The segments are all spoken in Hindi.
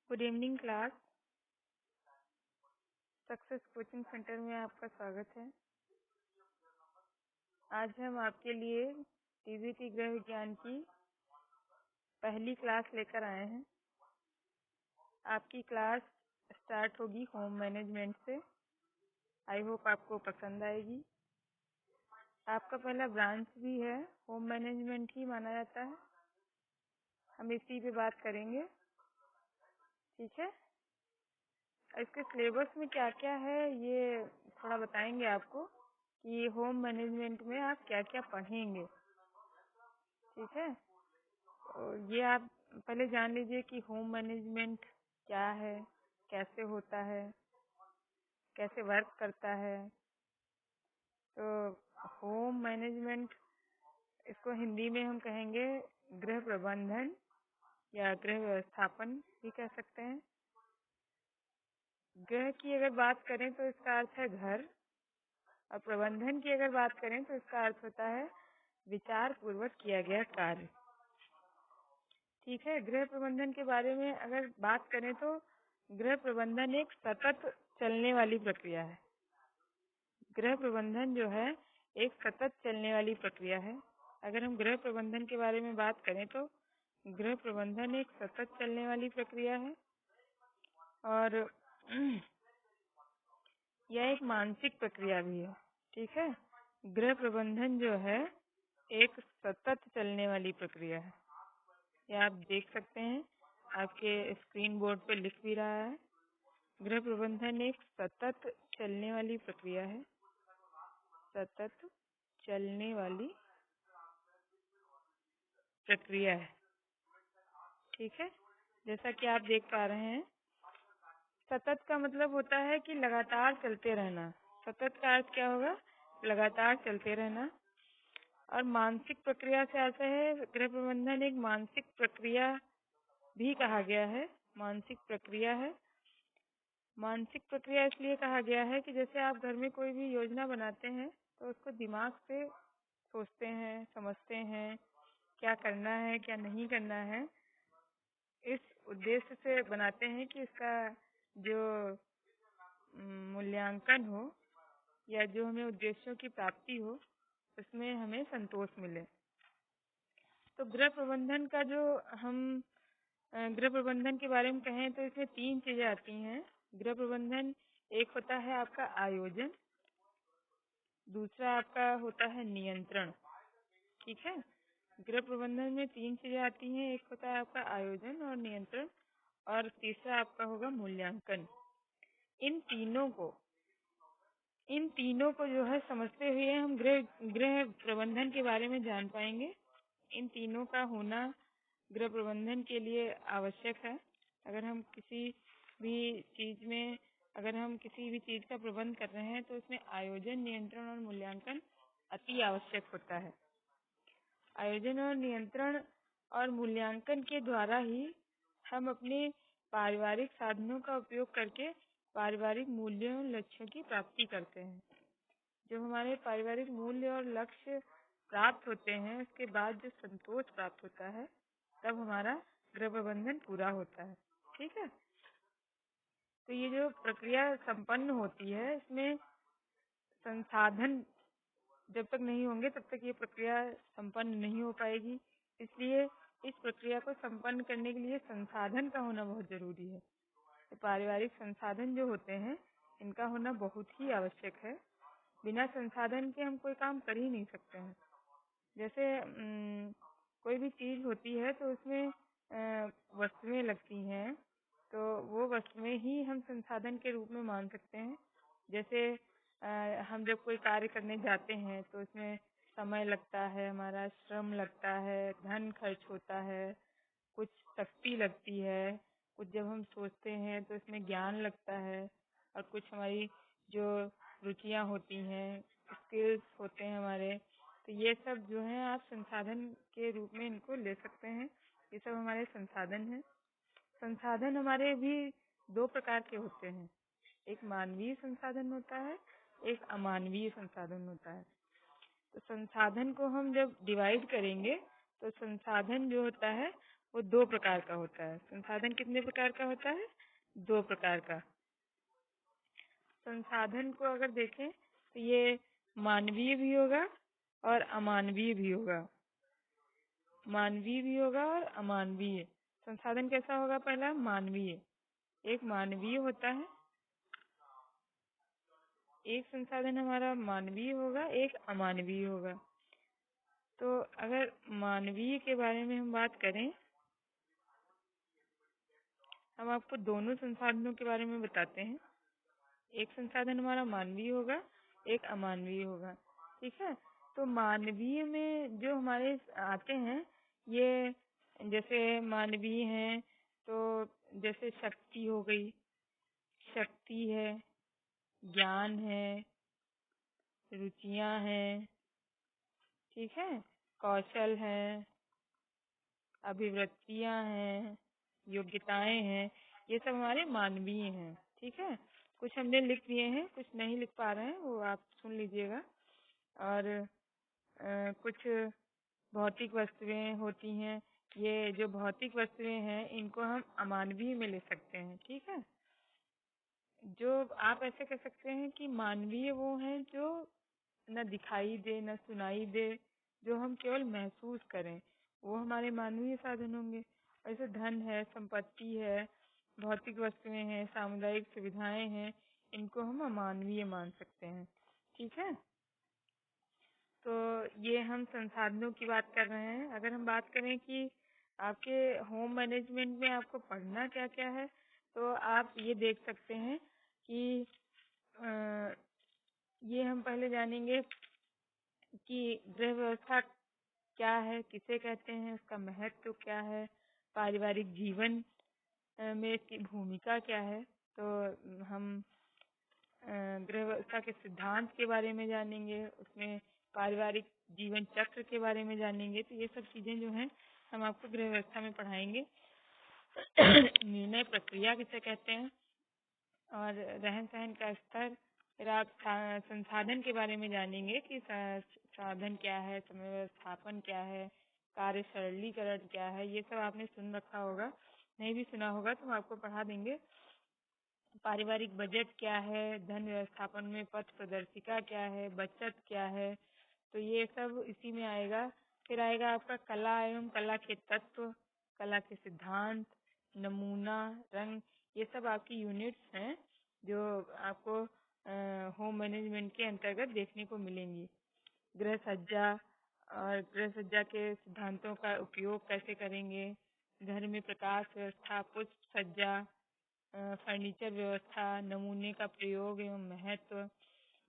Good evening class. Success coaching centre में आपका स्वागत है। आज हम आपके लिए टीवीटी गृह विज्ञान की पहली क्लास लेकर आए हैं। आपकी क्लास स्टार्ट होगी होम मैनेजमेंट से। आई होप आपको पसंद आएगी। आपका पहला ब्रांच भी है, होम मैनेजमेंट ही माना जाता है। हम इसी पे बात करेंगे, ठीक है। इसके सिलेबस में क्या क्या है ये थोड़ा बताएंगे आपको कि होम मैनेजमेंट में आप क्या क्या पढ़ेंगे, ठीक है। तो ये आप पहले जान लीजिए कि होम मैनेजमेंट क्या है, कैसे होता है, कैसे वर्क करता है। तो होम मैनेजमेंट, इसको हिंदी में हम कहेंगे गृह प्रबंधन या गृह व्यवस्थापन भी कह सकते हैं। गृह की अगर बात करें तो इसका अर्थ है घर, और प्रबंधन की अगर बात करें तो इसका अर्थ होता है विचार पूर्वक किया गया कार्य, ठीक है। गृह प्रबंधन के बारे में अगर बात करें तो गृह प्रबंधन एक सतत चलने वाली प्रक्रिया है। गृह प्रबंधन जो है एक सतत चलने वाली प्रक्रिया है। अगर हम गृह प्रबंधन के बारे में बात करें तो गृह प्रबंधन एक सतत चलने वाली प्रक्रिया है, और यह एक मानसिक प्रक्रिया भी है, ठीक है। गृह प्रबंधन जो है एक सतत चलने वाली प्रक्रिया है। ये आप देख सकते हैं, आपके स्क्रीन बोर्ड पे लिख भी रहा है। गृह प्रबंधन एक सतत चलने वाली प्रक्रिया है, सतत चलने वाली प्रक्रिया है, ठीक है। जैसा कि आप देख पा रहे हैं, सतत का मतलब होता है कि लगातार चलते रहना। सतत का अर्थ क्या होगा? लगातार चलते रहना। और मानसिक प्रक्रिया से आता है, गृह प्रबंधन एक मानसिक प्रक्रिया भी कहा गया है। मानसिक प्रक्रिया है। मानसिक प्रक्रिया इसलिए कहा गया है कि जैसे आप घर में कोई भी योजना बनाते हैं तो उसको दिमाग से सोचते हैं, समझते हैं, क्या करना है क्या नहीं करना है। इस उद्देश्य से बनाते हैं कि इसका जो मूल्यांकन हो या जो हमें उद्देश्यों की प्राप्ति हो, उसमें हमें संतोष मिले। तो गृह प्रबंधन का जो हम गृह प्रबंधन के बारे में कहें तो इसमें 3 चीजें आती हैं। गृह प्रबंधन एक होता है आपका आयोजन, दूसरा आपका होता है नियंत्रण, ठीक है। गृह प्रबंधन में 3 चीजें आती हैं, एक होता है आपका आयोजन और नियंत्रण, और तीसरा आपका होगा मूल्यांकन। इन तीनों को जो है समझते हुए हम गृह प्रबंधन के बारे में जान पाएंगे। इन तीनों का होना गृह प्रबंधन के लिए आवश्यक है। अगर हम किसी भी चीज का प्रबंध कर रहे हैं तो उसमें आयोजन, नियंत्रण और मूल्यांकन अति आवश्यक होता है। आयोजन और नियंत्रण और मूल्यांकन के द्वारा ही हम अपने पारिवारिक साधनों का उपयोग करके पारिवारिक मूल्यों और लक्ष्यों की प्राप्ति करते हैं। जब हमारे पारिवारिक मूल्य और लक्ष्य प्राप्त होते हैं, उसके बाद जो संतोष प्राप्त होता है, तब हमारा गृह प्रबंधन पूरा होता है, ठीक है। तो ये जो प्रक्रिया संपन्न होती है, इसमें संसाधन जब तक नहीं होंगे तब तक ये प्रक्रिया संपन्न नहीं हो पाएगी। इसलिए इस प्रक्रिया को संपन्न करने के लिए संसाधन का होना बहुत जरूरी है। तो पारिवारिक संसाधन जो होते हैं, इनका होना बहुत ही आवश्यक है। बिना संसाधन के हम कोई काम कर ही नहीं सकते हैं। जैसे कोई भी चीज होती है तो उसमें वस्तुएं लगती हैं, तो वो वस्तुएं ही हम संसाधन के रूप में मान सकते हैं। जैसे हम जब कोई कार्य करने जाते हैं तो उसमें समय लगता है, हमारा श्रम लगता है, धन खर्च होता है, कुछ शक्ति लगती है, कुछ जब हम सोचते हैं तो इसमें ज्ञान लगता है, और कुछ हमारी जो रुचियां होती हैं, स्किल्स होते हैं हमारे। तो ये सब जो है आप संसाधन के रूप में इनको ले सकते हैं। ये सब हमारे संसाधन हैं। संसाधन हमारे भी 2 प्रकार के होते हैं, एक मानवीय संसाधन होता है, एक अमानवीय संसाधन होता है। तो संसाधन को हम जब डिवाइड करेंगे तो संसाधन जो होता है वो 2 प्रकार का होता है। संसाधन कितने प्रकार का होता है? 2 प्रकार का। संसाधन को अगर देखें तो ये मानवीय भी होगा और अमानवीय भी होगा। मानवीय भी होगा और अमानवीय। संसाधन कैसा होगा? पहला मानवीय, एक मानवीय होता है, एक संसाधन हमारा मानवीय होगा, एक अमानवीय होगा। तो अगर मानवीय के बारे में हम बात करें, हम आपको दोनों संसाधनों के बारे में बताते हैं। एक संसाधन हमारा मानवीय होगा, एक अमानवीय होगा, ठीक है। तो मानवीय में जो हमारे आते हैं, ये जैसे मानवीय हैं तो जैसे शक्ति हो गई, शक्ति है, ज्ञान है, रुचियां हैं, ठीक है, कौशल है, अभिवृत्तियां हैं, योग्यताएं हैं, ये सब हमारे मानवीय हैं, ठीक है। कुछ हमने लिख दिए हैं, कुछ नहीं लिख पा रहे हैं, वो आप सुन लीजिएगा। और कुछ भौतिक वस्तुएं होती हैं, ये जो भौतिक वस्तुएं हैं इनको हम अमानवीय में ले सकते हैं, ठीक है। जो आप ऐसे कह सकते हैं कि मानवीय वो हैं जो न दिखाई दे न सुनाई दे, जो हम केवल महसूस करें, वो हमारे मानवीय साधन होंगे। ऐसे धन है, संपत्ति है, भौतिक वस्तुएं हैं, सामुदायिक सुविधाएं हैं, इनको हम अमानवीय मान सकते हैं, ठीक है। तो ये हम संसाधनों की बात कर रहे हैं। अगर हम बात करें कि आपके होम मैनेजमेंट में आपको पढ़ना क्या क्या है, तो आप ये देख सकते हैं कि ये हम पहले जानेंगे कि गृह व्यवस्था क्या है, किसे कहते हैं, उसका महत्व क्या है, पारिवारिक जीवन में इसकी भूमिका क्या है। तो हम गृह व्यवस्था के सिद्धांत के बारे में जानेंगे, उसमें पारिवारिक जीवन चक्र के बारे में जानेंगे। तो ये सब चीजें जो हैं हम आपको गृह व्यवस्था में पढ़ाएंगे। निर्णय प्रक्रिया किसे कहते हैं, और रहन सहन का स्तर। फिर आप संसाधन के बारे में जानेंगे कि साधन क्या है, समय व्यवस्थापन क्या है, कार्य सरलीकरण क्या है। ये सब आपने सुन रखा होगा, नहीं भी सुना होगा तो हम आपको पढ़ा देंगे। पारिवारिक बजट क्या है, धन व्यवस्थापन में पथ प्रदर्शिका क्या है, बचत क्या है, तो ये सब इसी में आएगा। फिर आएगा आपका कला एवं कला के तत्व, कला के सिद्धांत, नमूना, रंग, ये सब आपकी यूनिट्स हैं जो आपको होम मैनेजमेंट के अंतर्गत देखने को मिलेंगी। गृह सज्जा, और गृह सज्जा के सिद्धांतों का उपयोग कैसे करेंगे, घर में प्रकाश व्यवस्था, पुष्प सज्जा, फर्नीचर व्यवस्था, नमूने का प्रयोग एवं महत्व,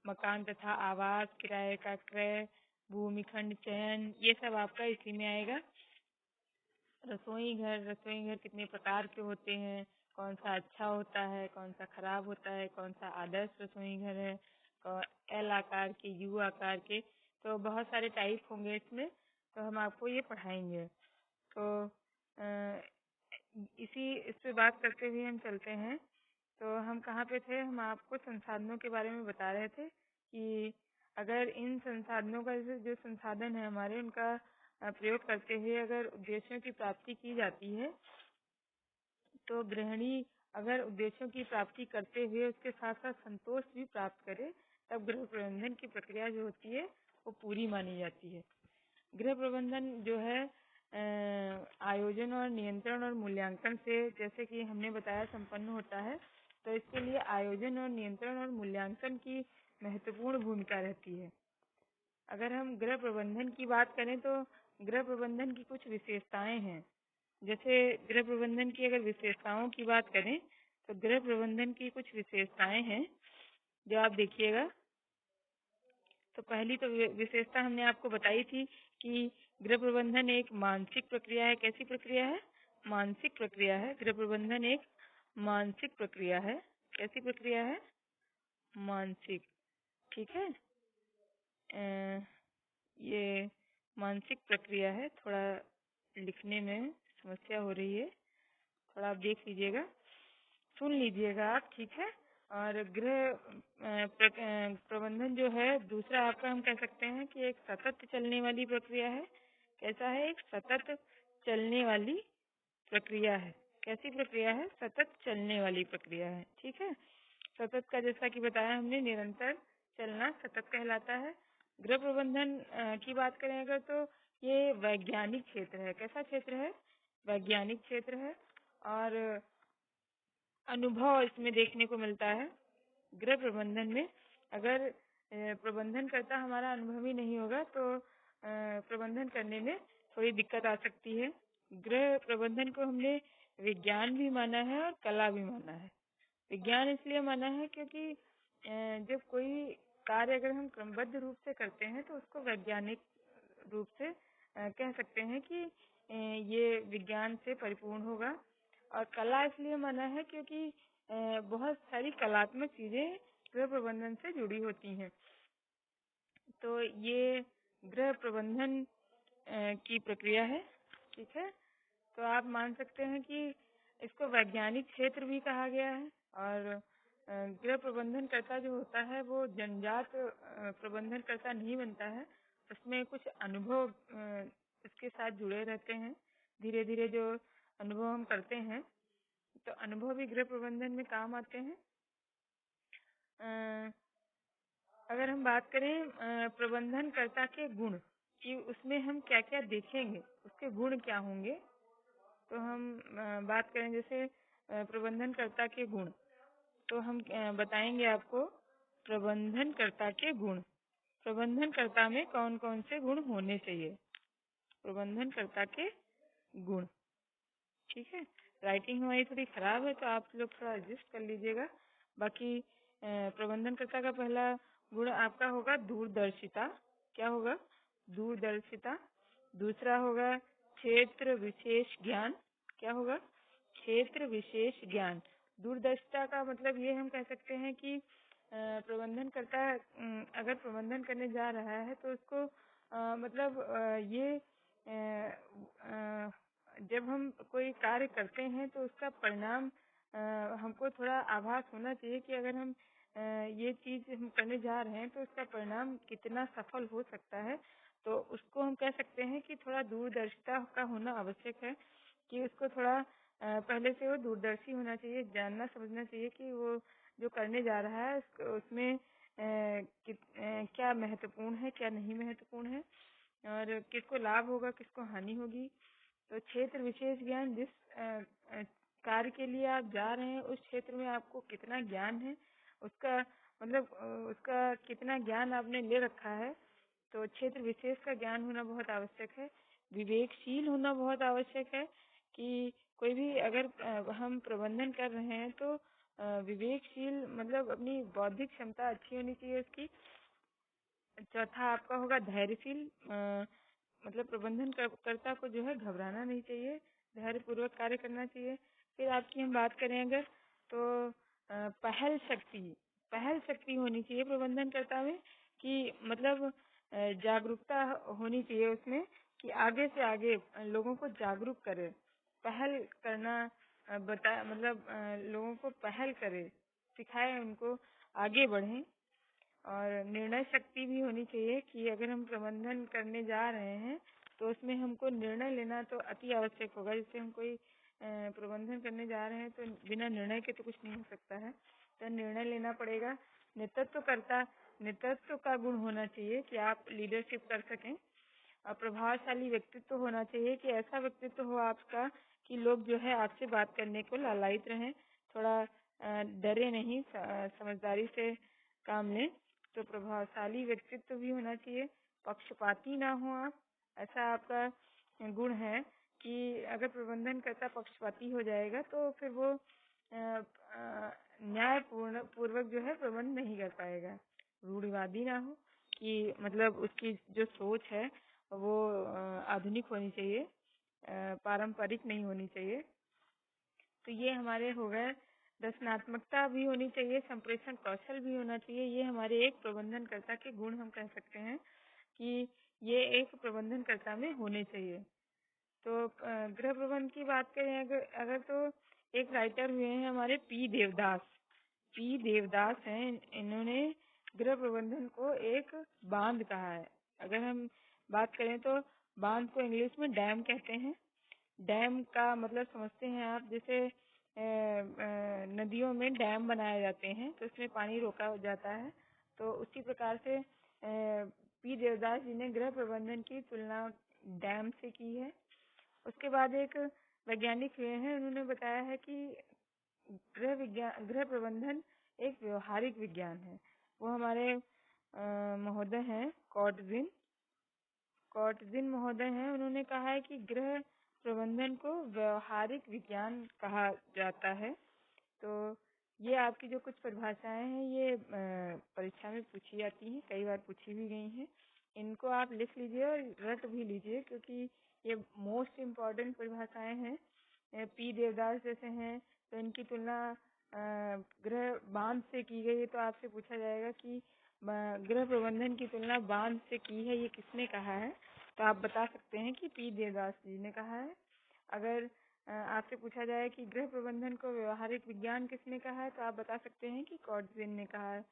मकान तथा आवास, किराए का क्रय, भूमिखंड चयन, ये सब आपका इसी में आएगा। रसोई घर कितने प्रकार के होते हैं, कौन सा अच्छा होता है, कौन सा खराब होता है, कौन सा आदर्श रसोई घर है, एल आकार के, यू आकार के, तो बहुत सारे टाइप होंगे इसमें, तो हम आपको ये पढ़ाएंगे। तो इस पे बात करते हुए हम चलते हैं। तो हम कहाँ पे थे? हम आपको संसाधनों के बारे में बता रहे थे कि अगर इन संसाधनों का, जैसे जो संसाधन है हमारे, उनका प्रयोग करते हुए अगर उद्देश्यों की प्राप्ति की जाती है, तो गृहिणी अगर उद्देश्यों की प्राप्ति करते हुए उसके साथ साथ संतोष भी प्राप्त करे, तब गृह प्रबंधन की प्रक्रिया जो होती है वो पूरी मानी जाती है। गृह प्रबंधन जो है आयोजन और नियंत्रण और मूल्यांकन से, जैसे कि हमने बताया, संपन्न होता है। तो इसके लिए आयोजन और नियंत्रण और मूल्यांकन की महत्वपूर्ण भूमिका रहती है। अगर हम गृह प्रबंधन की बात करें तो गृह प्रबंधन की कुछ विशेषताएं हैं। जैसे गृह प्रबंधन की अगर विशेषताओं की बात करें तो गृह प्रबंधन की कुछ विशेषताएं हैं जो आप देखिएगा। तो पहली तो विशेषता हमने आपको बताई थी कि गृह प्रबंधन एक मानसिक प्रक्रिया है। कैसी प्रक्रिया है? मानसिक प्रक्रिया है। गृह प्रबंधन एक मानसिक प्रक्रिया है। कैसी प्रक्रिया है? मानसिक, ठीक है। ये मानसिक प्रक्रिया है। थोड़ा लिखने में समस्या हो रही है, थोड़ा आप देख लीजिएगा, सुन लीजिएगा आप, ठीक है। और गृह प्रबंधन जो है दूसरा आपका, हम कह सकते हैं कि एक सतत चलने वाली प्रक्रिया है। कैसा है? एक सतत चलने वाली प्रक्रिया है। कैसी प्रक्रिया है? सतत चलने वाली प्रक्रिया है। ठीक है, सतत का जैसा कि बताया हमने, निरंतर चलना सतत कहलाता है। गृह प्रबंधन की बात करें अगर, तो ये वैज्ञानिक क्षेत्र है। कैसा क्षेत्र है? वैज्ञानिक क्षेत्र है, और अनुभव इसमें देखने को मिलता है। गृह प्रबंधन में अगर प्रबंधन करता हमारा अनुभवी नहीं होगा तो प्रबंधन करने में थोड़ी दिक्कत आ सकती है। गृह प्रबंधन को हमने विज्ञान भी माना है और कला भी माना है। विज्ञान इसलिए माना है क्योंकि जब कोई कार्य अगर हम क्रमबद्ध रूप से करते हैं तो उसको वैज्ञानिक रूप से कह सकते हैं कि ये विज्ञान से परिपूर्ण होगा। और कला इसलिए माना है क्योंकि बहुत सारी कलात्मक चीजें गृह प्रबंधन से जुड़ी होती हैं। तो ये गृह प्रबंधन की प्रक्रिया है। ठीक है, तो आप मान सकते हैं कि इसको वैज्ञानिक क्षेत्र भी कहा गया है। और गृह प्रबंधन करता जो होता है वो जनजात प्रबंधन करता नहीं बनता है। उसमें कुछ अनुभव इसके साथ जुड़े रहते हैं। धीरे धीरे जो अनुभव हम करते हैं तो अनुभव भी गृह प्रबंधन में काम आते हैं। अगर हम बात करें प्रबंधनकर्ता के गुण कि उसमें हम क्या क्या देखेंगे, उसके गुण क्या होंगे, तो हम बात करें जैसे प्रबंधनकर्ता के गुण, तो हम बताएंगे आपको प्रबंधनकर्ता के गुण। प्रबंधनकर्ता में कौन कौन से गुण होने चाहिए? प्रबंधनकर्ता के गुण। ठीक है, राइटिंग हमारी थोड़ी खराब है तो आप लोग थोड़ा एडजस्ट कर लीजिएगा। बाकी प्रबंधनकर्ता का पहला गुण आपका होगा दूरदर्शिता। क्या होगा? दूरदर्शिता। दूसरा होगा क्षेत्र विशेष ज्ञान। क्या होगा? क्षेत्र विशेष ज्ञान। दूरदर्शिता का मतलब ये हम कह सकते हैं कि प्रबंधनकर्ता अगर प्रबंधन करने जा रहा है तो उसको मतलब ये जब हम कोई कार्य करते हैं तो उसका परिणाम हमको थोड़ा आभास होना चाहिए कि अगर हम ये चीज हम करने जा रहे हैं तो उसका परिणाम कितना सफल हो सकता है। तो उसको हम कह सकते हैं कि थोड़ा दूरदर्शिता का होना आवश्यक है, कि उसको थोड़ा पहले से वो दूरदर्शी होना चाहिए, जानना समझना चाहिए कि वो जो करने जा रहा है उसमें क्या महत्वपूर्ण है, क्या नहीं महत्वपूर्ण है, और किसको लाभ होगा, किसको हानि होगी। तो क्षेत्र विशेष ज्ञान, जिस कार्य के लिए आप जा रहे हैं उस क्षेत्र में आपको कितना ज्ञान है, उसका मतलब उसका कितना ज्ञान आपने ले रखा है, तो क्षेत्र विशेष का ज्ञान होना बहुत आवश्यक है। विवेकशील होना बहुत आवश्यक है कि कोई भी अगर हम प्रबंधन कर रहे हैं तो विवेकशील मतलब अपनी बौद्धिक क्षमता अच्छी होनी चाहिए उसकी। चौथा आपका होगा धैर्यशील। मतलब प्रबंधन कर्ता को जो है घबराना नहीं चाहिए, धैर्य पूर्वक कार्य करना चाहिए। फिर आपकी हम बात करें अगर, तो पहल शक्ति होनी चाहिए प्रबंधनकर्ता में, कि मतलब जागरूकता होनी चाहिए उसमें, कि आगे से आगे लोगों को जागरूक करे, पहल करना मतलब लोगों को पहल करे, सिखाए, उनको आगे बढ़े। और निर्णय शक्ति भी होनी चाहिए कि अगर हम प्रबंधन करने जा रहे हैं तो उसमें हमको निर्णय लेना तो अति आवश्यक होगा। जैसे हम कोई प्रबंधन करने जा रहे हैं तो बिना निर्णय के तो कुछ नहीं हो सकता है, तो निर्णय लेना पड़ेगा। नेतृत्व का गुण होना चाहिए कि आप लीडरशिप कर सकें। और प्रभावशाली व्यक्तित्व होना चाहिए कि ऐसा व्यक्तित्व हो आपका कि लोग जो है आपसे बात करने को लालायित रहें, थोड़ा डरे नहीं, समझदारी से काम लें। तो प्रभावशाली व्यक्तित्व भी होना चाहिए। पक्षपाती ना हो आप, ऐसा आपका गुण है कि अगर प्रबंधन करता पक्षपाती हो जाएगा तो फिर वो न्याय पूर्वक जो है प्रबंध नहीं कर पाएगा। रूढ़िवादी ना हो, कि मतलब उसकी जो सोच है वो आधुनिक होनी चाहिए, पारंपरिक नहीं होनी चाहिए। तो ये हमारे हो गए। रचनात्मकता भी होनी चाहिए, संप्रेषण कौशल भी होना चाहिए। ये हमारे एक प्रबंधनकर्ता के गुण हम कह सकते हैं कि ये एक प्रबंधनकर्ता में होने चाहिए। तो गृह प्रबंधन की बात करें अगर तो एक राइटर हुए हैं हमारे पी देवदास हैं। इन्होंने गृह प्रबंधन को एक बांध कहा है। अगर हम बात करें तो बांध को इंग्लिश में डैम कहते हैं। डैम का मतलब समझते हैं आप, जैसे नदियों में डैम बनाए जाते हैं तो उसमें पानी रोका हो जाता है, तो उसी प्रकार से पी देवदास जी ने गृह प्रबंधन की तुलना डैम से की है। उसके बाद एक वैज्ञानिक हुए हैं, उन्होंने बताया है कि गृह प्रबंधन एक व्यवहारिक विज्ञान है। वो हमारे महोदय हैं कॉटजिन महोदय हैं। उन्होंने कहा है कि गृह प्रबंधन को व्यवहारिक विज्ञान कहा जाता है। तो ये आपकी जो कुछ परिभाषाएं हैं ये परीक्षा में पूछी जाती हैं, कई बार पूछी भी गई हैं। इनको आप लिख लीजिए और रट भी लीजिए, क्योंकि ये मोस्ट इम्पोर्टेंट परिभाषाएं हैं। पी देवदास जैसे हैं तो इनकी तुलना गृह बांध से की गई है, तो आपसे पूछा जाएगा कि गृह प्रबंधन की तुलना बांध से की है, ये किसने कहा है? तो आप बता सकते हैं कि पी देवदास जी ने कहा है। अगर आपसे पूछा जाए कि गृह प्रबंधन को व्यवहारिक विज्ञान किसने कहा है, तो आप बता सकते हैं कि कॉटजिन ने कहा है।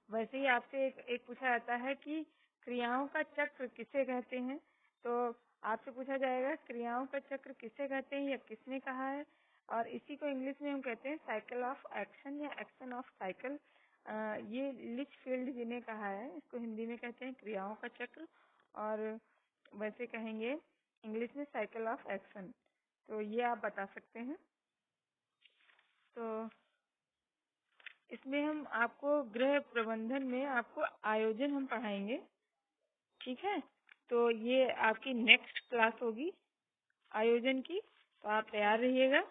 वैसे ही आपसे एक पूछा जाता है कि क्रियाओं का चक्र किसे कहते हैं, तो आपसे पूछा जाएगा क्रियाओं का चक्र किसे कहते हैं या किसने कहा है, और इसी को इंग्लिश में हम कहते हैं साइकिल ऑफ एक्शन या एक्शन ऑफ साइकिल। ये लिचफील्ड जी ने कहा है, इसको हिंदी में कहते हैं क्रियाओं का चक्र, और वैसे कहेंगे इंग्लिश में साइकिल ऑफ एक्शन। तो ये आप बता सकते हैं। तो इसमें हम आपको गृह प्रबंधन में आपको आयोजन हम पढ़ाएंगे, ठीक है? तो ये आपकी नेक्स्ट क्लास होगी आयोजन की, तो आप तैयार रहिएगा।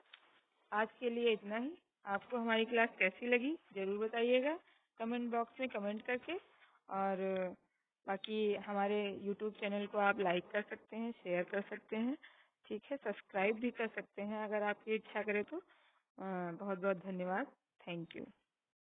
आज के लिए इतना ही। आपको हमारी क्लास कैसी लगी जरूर बताइएगा कमेंट बॉक्स में कमेंट करके, और बाकी हमारे यूट्यूब चैनल को आप लाइक कर सकते हैं, शेयर कर सकते हैं, ठीक है? सब्सक्राइब भी कर सकते हैं अगर आपकी इच्छा करे तो। बहुत बहुत धन्यवाद। Thank you.